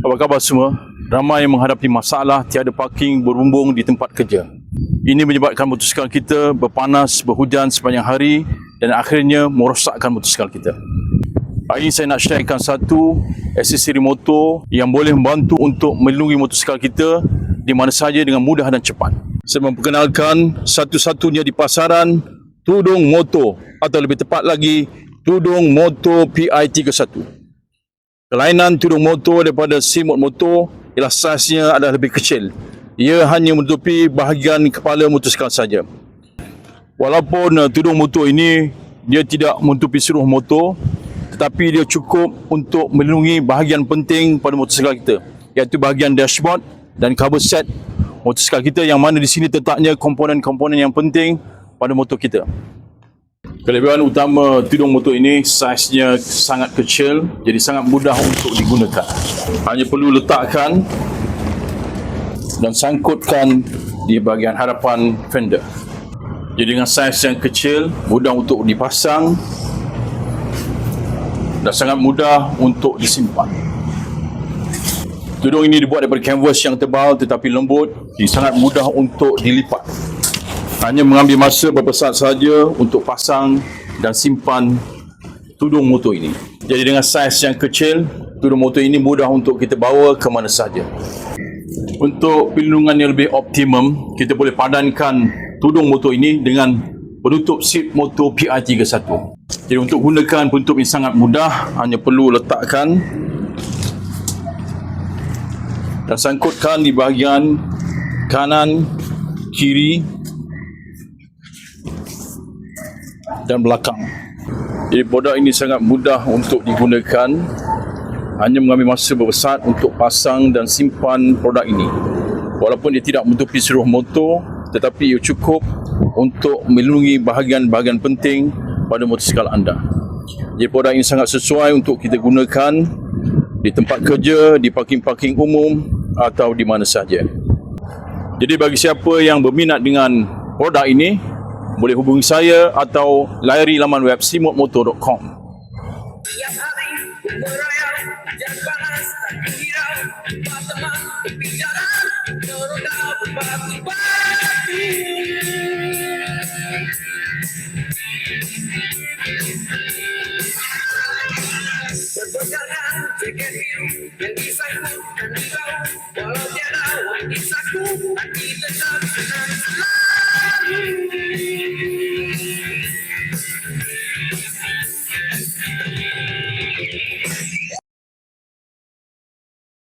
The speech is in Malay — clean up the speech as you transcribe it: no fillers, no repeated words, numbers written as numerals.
Apa khabar semua? Ramai yang menghadapi masalah tiada parking berbumbung di tempat kerja. Ini menyebabkan motosikal kita berpanas, berhujan sepanjang hari dan akhirnya merosakkan motosikal kita. Hari ini saya nak sharekan satu aksesori motor yang boleh membantu untuk melindungi motosikal kita di mana sahaja dengan mudah dan cepat. Saya memperkenalkan satu-satunya di pasaran tudung motor atau lebih tepat lagi tudung motor PI31. Kelainan tudung motor daripada selimut motor ialah saiznya adalah lebih kecil. Ia hanya menutupi bahagian kepala motosikal saja. Walaupun tudung motor ini dia tidak menutupi seluruh motor, tetapi dia cukup untuk melindungi bahagian penting pada motosikal kita, iaitu bahagian dashboard dan cover set motosikal kita, yang mana di sini terletaknya komponen-komponen yang penting pada motor kita. Kelebihan utama tudung motor ini, saiznya sangat kecil, jadi sangat mudah untuk digunakan. Hanya perlu letakkan dan sangkutkan di bahagian hadapan fender. Jadi dengan saiz yang kecil, mudah untuk dipasang dan sangat mudah untuk disimpan. Tudung ini dibuat daripada canvas yang tebal tetapi lembut, jadi sangat mudah untuk dilipat. Hanya mengambil masa beberapa saat sahaja untuk pasang dan simpan tudung motor ini. Jadi dengan saiz yang kecil, tudung motor ini mudah untuk kita bawa ke mana sahaja. Untuk perlindungan yang lebih optimum, kita boleh padankan tudung motor ini dengan penutup seat motor PI31. Jadi untuk gunakan penutup ini sangat mudah, hanya perlu letakkan dan sangkutkan di bahagian kanan, kiri dan belakang. Jadi produk ini sangat mudah untuk digunakan, hanya mengambil masa beberapa saat untuk pasang dan simpan produk ini. Walaupun dia tidak menutupi seluruh motor, tetapi ia cukup untuk melindungi bahagian-bahagian penting pada motosikal anda. Jadi produk ini sangat sesuai untuk kita gunakan di tempat kerja, di parking-parking umum atau di mana sahaja. Jadi bagi siapa yang berminat dengan produk ini, boleh hubungi saya atau layari laman web selimutmotor.com. Tiap hari berayap, hujan panas, tak hirau, teman bicara, meroda berbatu-batu. Berpegangan jaket biru yang disangkut dan dibau, walau tiada wangi saku.